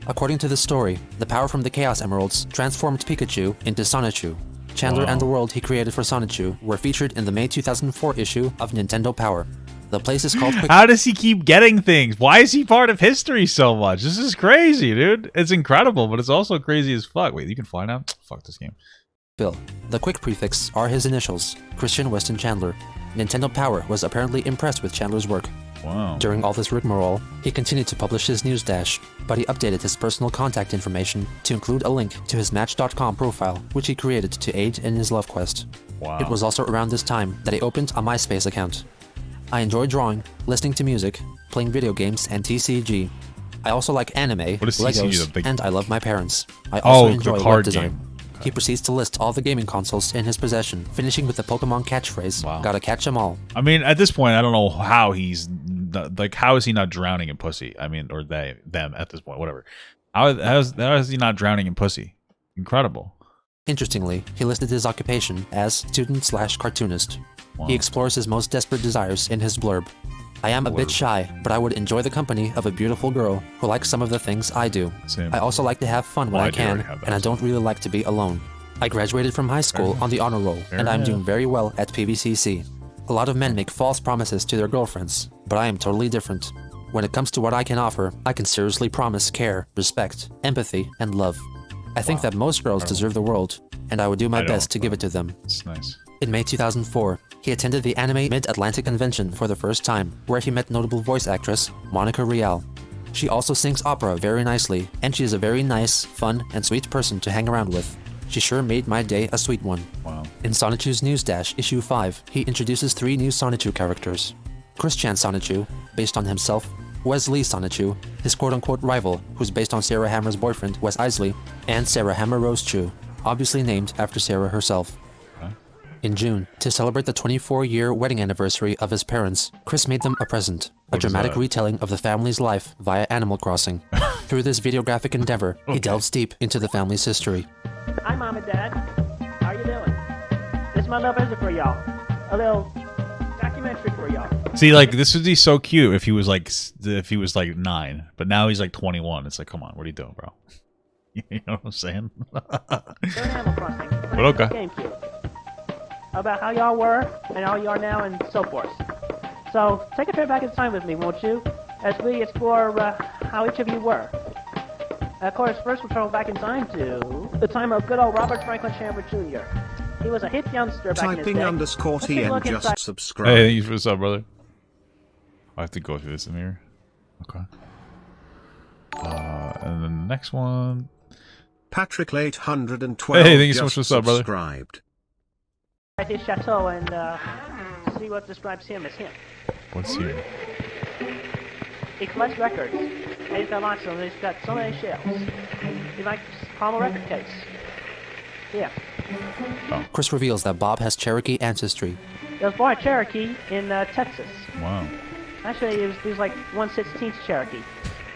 According to the story, the power from the Chaos Emeralds transformed Pikachu into Sonichu. Chandler and the world he created for Sonichu were featured in the May 2004 issue of Nintendo Power. The place is called
How does he keep getting things? Why is he part of history so much? This is crazy, dude. It's incredible, but it's also crazy as fuck. Wait, you can fly now? Fuck this game.
Bill. The quick prefix are his initials, Christian Weston Chandler. Nintendo Power was apparently impressed with Chandler's work.
Wow.
During all this rigmarole, he continued to publish his news dash, but he updated his personal contact information to include a link to his Match.com profile, which he created to aid in his love quest.
Wow.
It was also around this time that he opened a MySpace account. I enjoy drawing, listening to music, playing video games, and TCG. I also like anime,
What is
Legos,
TCG, the big-
and I love my parents. I also
the
enjoy
card
web design.
game.
He proceeds to list all the gaming consoles in his possession, finishing with the Pokemon catchphrase,
Wow.
"Gotta catch 'em all."
I mean, at this point, I don't know how he's like. How is he not drowning in pussy? I mean, or them at this point, whatever. How is he not drowning in pussy? Incredible.
Interestingly, he listed his occupation as student/cartoonist.
Wow.
He explores his most desperate desires in his blurb. I am a bit shy, but I would enjoy the company of a beautiful girl who likes some of the things I do.
Same.
I also like to have fun when
Well,
I
I do
can,
already have that,
and I don't really like to be alone. I graduated from high school on the honor roll, and I'm doing very well at PVCC. A lot of men make false promises to their girlfriends, but I am totally different. When it comes to what I can offer, I can seriously promise care, respect, empathy, and love. I think that most girls deserve the world, and I would do my best to give it to them.
It's nice.
In May 2004, he attended the Anime Mid-Atlantic Convention for the first time, where he met notable voice actress Monica Rial. She also sings opera very nicely, and she is a very nice, fun, and sweet person to hang around with. She sure made my day a sweet one.
Wow.
In Sonichu's News Dash, Issue 5, he introduces 3 new Sonichu characters. Christian Sonichu, based on himself, Wesley Sonichu, his quote-unquote rival, who's based on Sarah Hammer's boyfriend, Wes Isley, and Sarah Hammer Rose Chu, obviously named after Sarah herself. In June, to celebrate the 24-year wedding anniversary of his parents, Chris made them a present, a dramatic retelling of the family's life via Animal Crossing. Through this videographic endeavor, he delves deep into the family's history.
Hi, Mom and Dad. How you doing? This is my little visit for y'all. A little documentary for y'all.
See, like this would be so cute if he was like 9, but now he's like 21. It's like, come on, what are you doing, bro? You know what I'm saying?
They're in Animal Crossing.
But okay.
GameCube. About how y'all were and how you are now and so forth. So take a trip back in time with me, won't you? As we explore how each of you were. Of course, first we'll travel back in time to the time of good old Robert Franklin Chandler Jr. He was a hip youngster back in his day.
Typing
Let's take a look
_TM
inside.
just subscribe.
Hey, thank you for the sub, brother. I have to go through this in here. Okay. And then the next one.
Patrick 812
Hey, thank you so much
just
for the sub, brother.
subscribed.
At his chateau and see what describes him as him.
What's here?
He collects records, and he's got lots of them. He's got so many shelves. He likes palm a record case. Yeah.
Chris reveals that Bob has Cherokee ancestry.
He was born in Cherokee in Texas.
Wow.
Actually, he was like 1/16 Cherokee.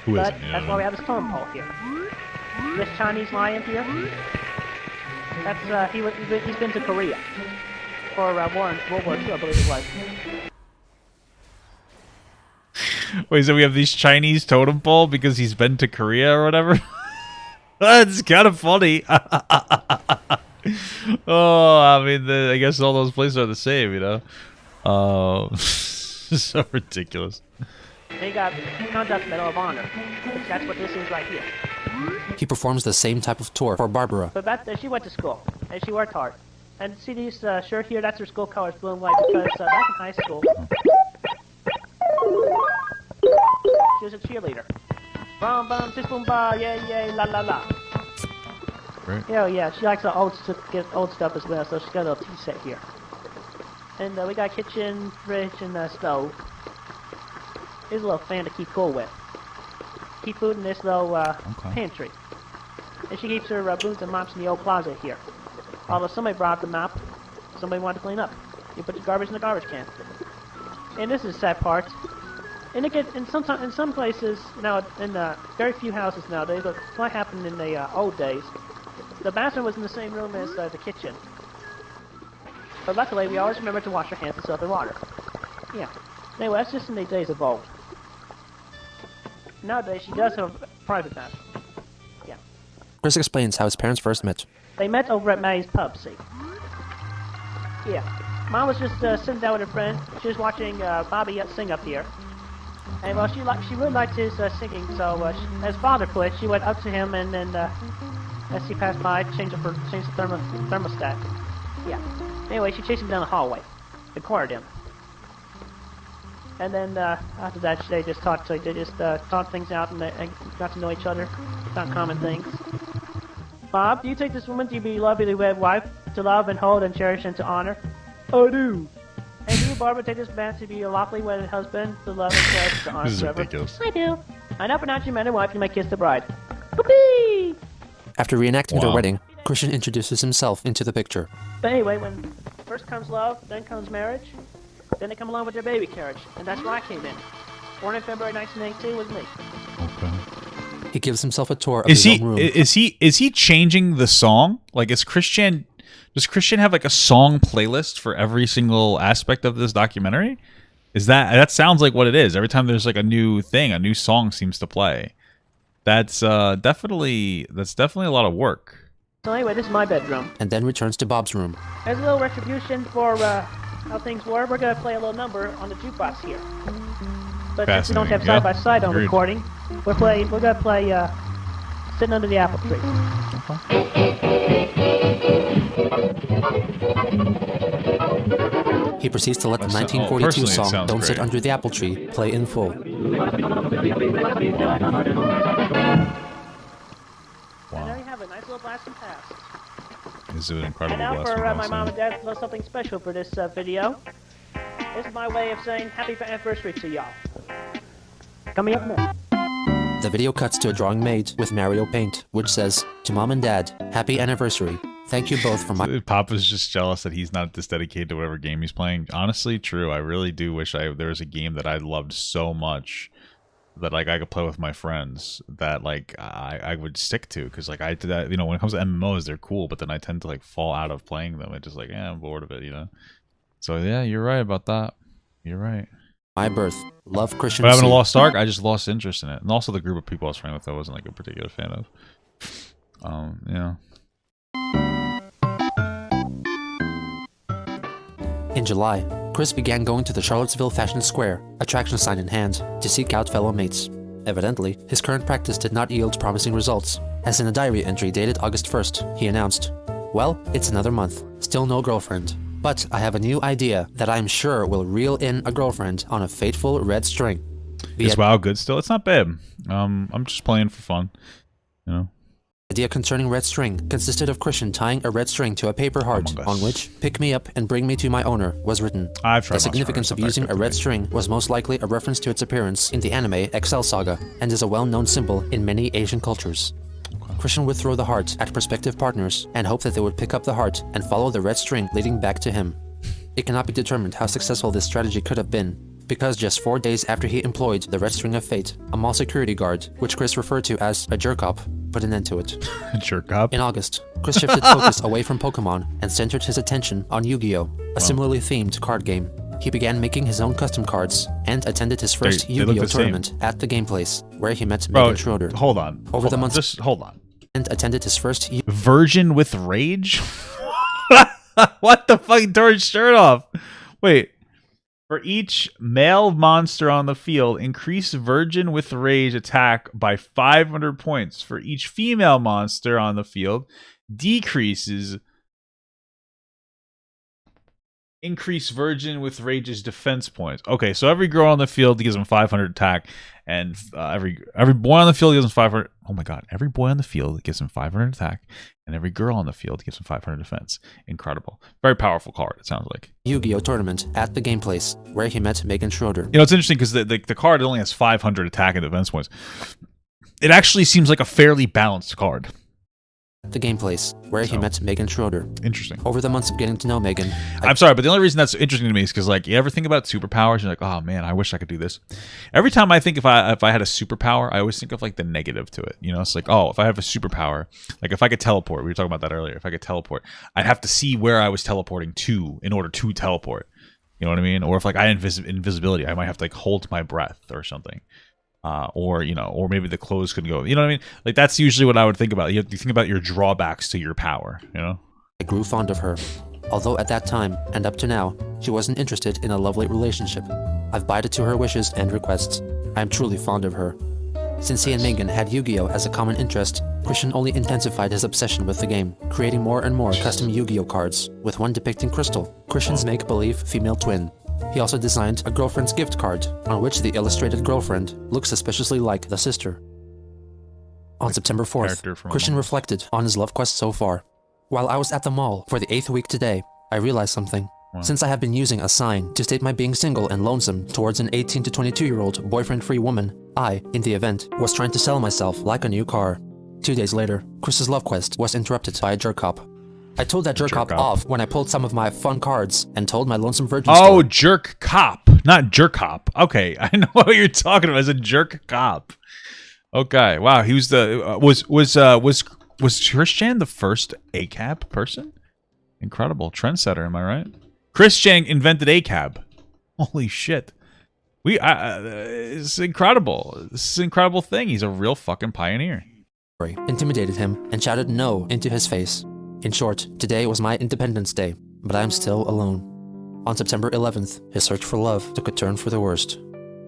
Who is
But
it? You
that's
know?
why we have his phone pole here. This Chinese lion here. That's he's been to Korea for World War II, I believe it was.
Wait, so we have these Chinese totem pole because he's been to Korea or whatever? That's kind of funny. Oh, I mean, I guess all those places are the same, you know? So ridiculous.
They got Conduct Medal of Honor. That's what this is right here.
He performs the same type of tour for Barbara.
But she went to school, and she worked hard. And see these shirt here? That's her school colors, blue and white, because back in high school, she was a cheerleader. Bum bum, tis boom ba, yay yay, la la la.
Right.
Yeah, she likes the old stuff as well, so she's got a little tea set here. And we got a kitchen, fridge, and a stove. Here's a little fan to keep cool with. Keep food in this little pantry. and she keeps her brooms and mops in the old closet here. Although somebody brought up the mop, somebody wanted to clean up. You put the garbage in the garbage can. And this is the sad part. And in some places now, in very few houses nowadays, but what happened in the old days, the bathroom was in the same room as the kitchen. But luckily, we always remember to wash our hands in soap and water. Yeah. Anyway, that's just in the days of old. Nowadays, she does have a private bathroom. Yeah.
Chris explains how his parents first met.
They met over at Maddie's pub, see. Yeah. Mom was just sitting down with her friend. She was watching Bobby sing up here. And well, she really liked his singing, so as father quit, she went up to him and then, as he passed by, changed the thermostat. Yeah. Anyway, she chased him down the hallway. And cornered him. And then after that, they just talked things out and they got to know each other, found common things. Bob, do you take this woman to be lovely wed wife, to love and hold and cherish and to honor? I do. And do you, Barbara, take this man to be a lawfully wedded husband, to love and cherish and to honor?
This is
forever?
ridiculous.
I do. I now pronounce you man and wife, you may kiss the bride. Whoopee!
After reenacting their
Wow.
wedding, Christian introduces himself into the picture.
But anyway, when first comes love, then comes marriage, then they come along with their baby carriage, and that's where I came in. Born in February 1982 was me.
Okay.
He gives himself a tour of
Is
his
he
own room.
is he changing the song? Like, does Christian have like a song playlist for every single aspect of this documentary? Is that sounds like what it is? Every time there's like a new thing, a new song seems to play. That's definitely a lot of work.
So anyway, this is my bedroom.
And then returns to Bob's room.
As a little retribution for how things were, we're going to play a little number on the jukebox here. But since we don't have
Fascinating, yeah.
side-by-side on
Agreed.
recording, we're going to play Sitting Under the Apple Tree.
He proceeds to let the
Personally,
1942
it
song
sounds
Don't Sit
great.
Under the Apple Tree play in full.
And there you have it, nice little blast from the past.
This is an
And
incredible
now
blast
for
from
my
us,
mom
yeah.
and dad, a little something special for this video. This is my way of saying happy anniversary to y'all. Coming up next.
The video cuts to a drawing made with Mario paint, which says, "To Mom and Dad, happy anniversary. Thank you both for my..."
Papa's just jealous that he's not this dedicated to whatever game he's playing. Honestly, true. I really do wish there was a game that I loved so much that like I could play with my friends that like I would stick to, because like I did that, you know, when it comes to MMOs, they're cool, but then I tend to like fall out of playing them. It's just like, I'm bored of it, you know. So yeah, you're right about that. You're right.
My birth. Love, Christian
But having
C.
a Lost Ark, I just lost interest in it, and also the group of people I was playing with, I wasn't like a particular fan of. Yeah.
In July, Chris began going to the Charlottesville Fashion Square, attraction sign in hand, to seek out fellow mates. Evidently, his current practice did not yield promising results, as in a diary entry dated August 1st, he announced, "Well, it's another month. Still no girlfriend. But I have a new idea that I'm sure will reel in a girlfriend on a fateful red string."
Is WoW good still? It's not bad. I'm just playing for fun, you know.
The idea concerning red string consisted of Christian tying a red string to a paper heart
Among Us.
on which "Pick me up and bring me to my owner" was written.
I've tried
The significance of using a red string was most likely a reference to its appearance in the anime Excel Saga, and is a well-known symbol in many Asian cultures. Christian would throw the heart at prospective partners and hope that they would pick up the heart and follow the red string leading back to him. It cannot be determined how successful this strategy could have been, because just 4 days after he employed the red string of fate, a mall security guard, which Chris referred to as a jerk-op, put an end to it.
Jerk up.
In August, Chris shifted focus away from Pokemon and centered his attention on Yu-Gi-Oh!, a similarly themed card game. He began making his own custom cards and attended his first
They look
Yu-Gi-Oh!
the same.
tournament at the game place, where he met
Bro,
Megan Schroeder.
hold on.
Over the months-
Just hold on.
And attended his first
Virgin with rage? What the fuck? Tore his shirt off. Wait. For each male monster on the field, increase Virgin with Rage attack by 500 points. For each female monster on the field, increase Virgin with Rage's defense points. Okay, so every girl on the field gives him 500 attack, and every boy on the field gives him 500. Oh my god! Every boy on the field gives him 500 attack, and every girl on the field gives him 500 defense. Incredible, very powerful card. It sounds like.
Yu-Gi-Oh! Tournament at the game place, where he met Megan Schroeder.
You know, it's interesting because the card only has 500 attack and defense points. It actually seems like a fairly balanced card.
the game place, where he met Megan Schroeder.
Interesting.
Over the months of getting to know Megan,
I'm sorry, but the only reason that's interesting to me is because, like, you ever think about superpowers? You're like, oh man, I wish I could do this. Every time I think if I had a superpower, I always think of like the negative to it. You know, it's like, oh, if I have a superpower, like if I could teleport, we were talking about that earlier. If I could teleport, I'd have to see where I was teleporting to in order to teleport. You know what I mean? Or if like I had invisibility, I might have to like hold my breath or something. Or, you know, or maybe the clothes could go, you know what I mean? Like, that's usually what I would think about. You think about your drawbacks to your power, you know?
I grew fond of her. Although at that time, and up to now, she wasn't interested in a lovely relationship. I've bided to her wishes and requests. I am truly fond of her. Since he and Megan had Yu-Gi-Oh! As a common interest, Christian only intensified his obsession with the game, creating more and more custom Yu-Gi-Oh! Cards, with one depicting Crystal, Christian's make-believe female twin. He also designed a girlfriend's gift card, on which the illustrated girlfriend looks suspiciously like the sister. On September 4th, Christian reflected on his love quest so far. While I was at the mall for the 8th week today, I realized something. Since I have been using a sign to state my being single and lonesome towards an 18 to 22-year-old boyfriend-free woman, I, in the event, was trying to sell myself like a new car. 2 days later, Chris's love quest was interrupted by a jerk cop. I told that jerk cop off when I pulled some of my fun cards and told my lonesome virgin story.
Oh, jerk cop, not jerk cop. Okay, I know what you're talking about. As a jerk cop. Okay, wow. He was the was Christian the first ACAB person? Incredible trendsetter, am I right? Christian invented ACAB. Holy shit. It's incredible. This is an incredible thing. He's a real fucking pioneer.
Intimidated him and shouted no into his face. In short, today was my Independence Day, but I am still alone. On September 11th, his search for love took a turn for the worst.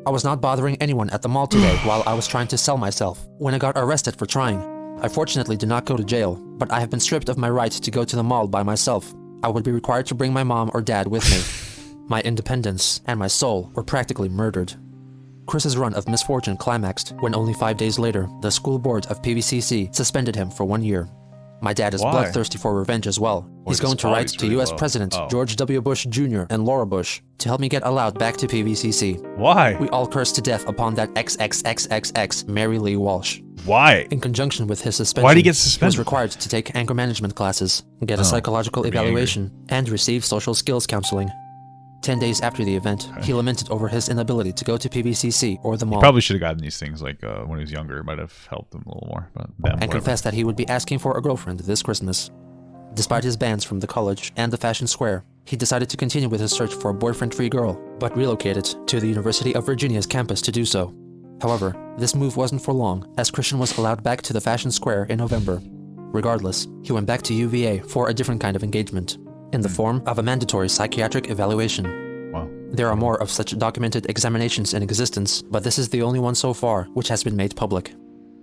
I was not bothering anyone at the mall today while I was trying to sell myself, when I got arrested for trying. I fortunately did not go to jail, but I have been stripped of my right to go to the mall by myself. I would be required to bring my mom or dad with me. My independence and my soul were practically murdered. Chris's run of misfortune climaxed when only 5 days later, the school board of PVCC suspended him for 1 year. My dad is bloodthirsty for revenge as well. He's going to write to U.S. President George W. Bush Jr. and Laura Bush to help me get allowed back to PVCC.
Why?
We all cursed to death upon that XXXXX Mary Lee Walsh.
Why?
In conjunction with his suspension,
why did he get suspended?
He was required to take anger management classes, get a psychological evaluation, and receive social skills counseling. 10 days after the event, he lamented over his inability to go to PVCC or the mall.
He probably should have gotten these things like when he was younger. It might have helped him a little more.
And confessed that he would be asking for a girlfriend this Christmas. Despite his bans from the college and the fashion square, he decided to continue with his search for a boyfriend-free girl, but relocated to the University of Virginia's campus to do so. However, this move wasn't for long, as Christian was allowed back to the fashion square in November. Regardless, he went back to UVA for a different kind of engagement, in the form of a mandatory psychiatric evaluation.
Wow.
There are more of such documented examinations in existence, but this is the only one so far which has been made public.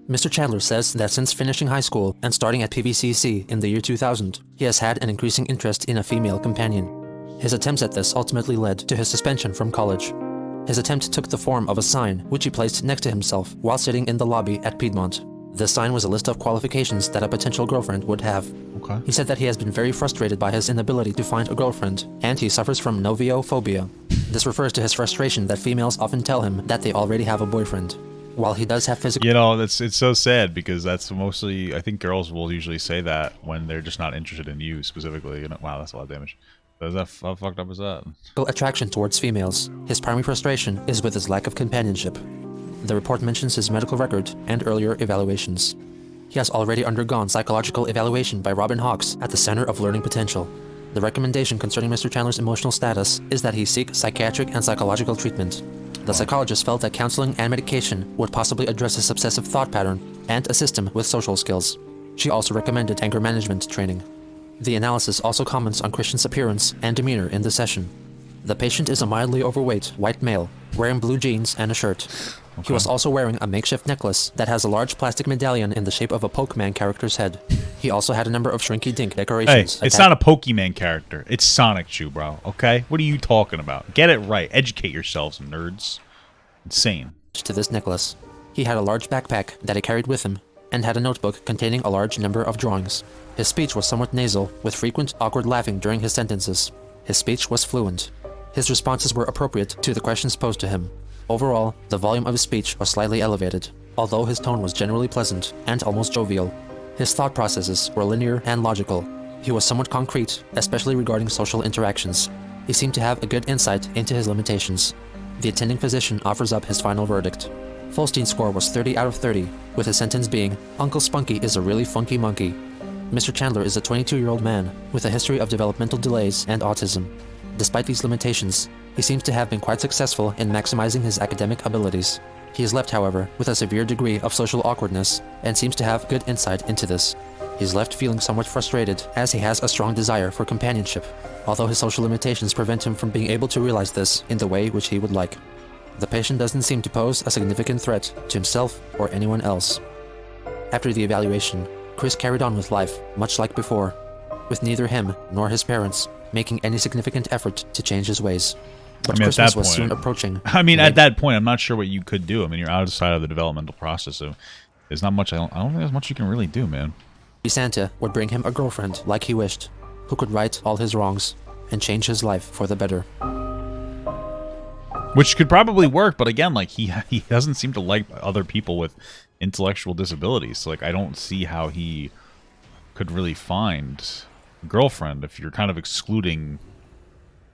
Mr. Chandler says that since finishing high school and starting at PVCC in the year 2000, he has had an increasing interest in a female companion. His attempts at this ultimately led to his suspension from college. His attempt took the form of a sign, which he placed next to himself while sitting in the lobby at Piedmont. This sign was a list of qualifications that a potential girlfriend would have.
Okay.
He said that he has been very frustrated by his inability to find a girlfriend, and he suffers from Noviophobia. This refers to his frustration that females often tell him that they already have a boyfriend. While he does have physical...
You know, it's so sad because that's mostly... I think girls will usually say that when they're just not interested in you specifically. You know, wow, that's a lot of damage. How fucked up is that?
Attraction towards females. His primary frustration is with his lack of companionship. The report mentions his medical record and earlier evaluations. He has already undergone psychological evaluation by Robin Hawks at the Center of Learning Potential. The recommendation concerning Mr. Chandler's emotional status is that he seek psychiatric and psychological treatment. The psychologist felt that counseling and medication would possibly address his obsessive thought pattern and assist him with social skills. She also recommended anger management training. The analysis also comments on Christian's appearance and demeanor in the session. The patient is a mildly overweight white male, wearing blue jeans and a shirt. Okay. He was also wearing a makeshift necklace that has a large plastic medallion in the shape of a Pokemon character's head. He also had a number of Shrinky-Dink decorations.
Hey, it's not a Pokemon character. It's Sonichu, bro, okay? What are you talking about? Get it right. Educate yourselves, nerds. Insane.
To this necklace. He had a large backpack that he carried with him, and had a notebook containing a large number of drawings. His speech was somewhat nasal, with frequent awkward laughing during his sentences. His speech was fluent. His responses were appropriate to the questions posed to him. Overall, the volume of his speech was slightly elevated, although his tone was generally pleasant and almost jovial. His thought processes were linear and logical. He was somewhat concrete, especially regarding social interactions. He seemed to have a good insight into his limitations. The attending physician offers up his final verdict. Folstein's score was 30 out of 30, with his sentence being, "Uncle Spunky is a really funky monkey." Mr. Chandler is a 22-year-old man with a history of developmental delays and autism. Despite these limitations, he seems to have been quite successful in maximizing his academic abilities. He is left, however, with a severe degree of social awkwardness and seems to have good insight into this. He is left feeling somewhat frustrated as he has a strong desire for companionship, although his social limitations prevent him from being able to realize this in the way which he would like. The patient doesn't seem to pose a significant threat to himself or anyone else. After the evaluation, Chris carried on with life much like before, with neither him nor his parents making any significant effort to change his ways. But Christmas was soon approaching.
At that point, I'm not sure what you could do. I mean, you're outside of the developmental process, so there's not much. I don't think there's much you can really do, man.
Santa would bring him a girlfriend like he wished, who could right all his wrongs and change his life for the better.
Which could probably work, but again, like he doesn't seem to like other people with intellectual disabilities. So, like, I don't see how he could really find a girlfriend if you're kind of excluding,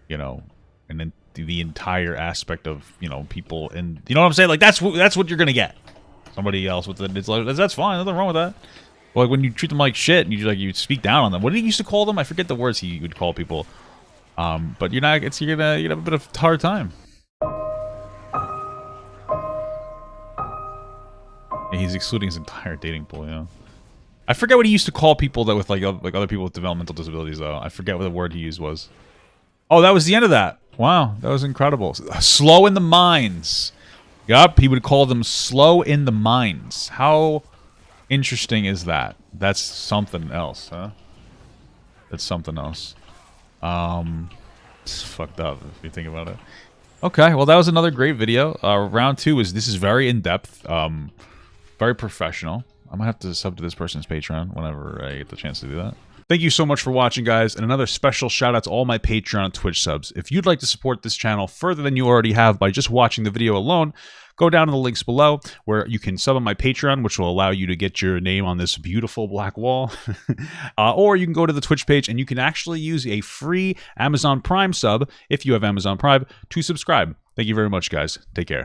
you know, and then the entire aspect of, you know, people, and you know what I'm saying? Like that's what you're gonna get. Somebody else with it. That's fine. Nothing wrong with that. But like when you treat them like shit and you speak down on them. What did he used to call them? I forget the words he would call people. But you're gonna have a bit of a hard time. Yeah, he's excluding his entire dating pool, you know. I forget what he used to call people that with like other people with developmental disabilities though. I forget what the word he used was. Oh, that was the end of that. Wow, that was incredible. Slow in the minds. Yup, he would call them slow in the minds. How interesting is that? That's something else, huh? That's something else. It's fucked up if you think about it. Okay, well that was another great video. Round 2 this is very in-depth, very professional. I might have to sub to this person's Patreon whenever I get the chance to do that. Thank you so much for watching, guys, and another special shout out to all my Patreon and Twitch subs. If you'd like to support this channel further than you already have by just watching the video alone, go down to the links below where you can sub on my Patreon, which will allow you to get your name on this beautiful black wall. Or you can go to the Twitch page and you can actually use a free Amazon Prime sub, if you have Amazon Prime, to subscribe. Thank you very much, guys. Take care.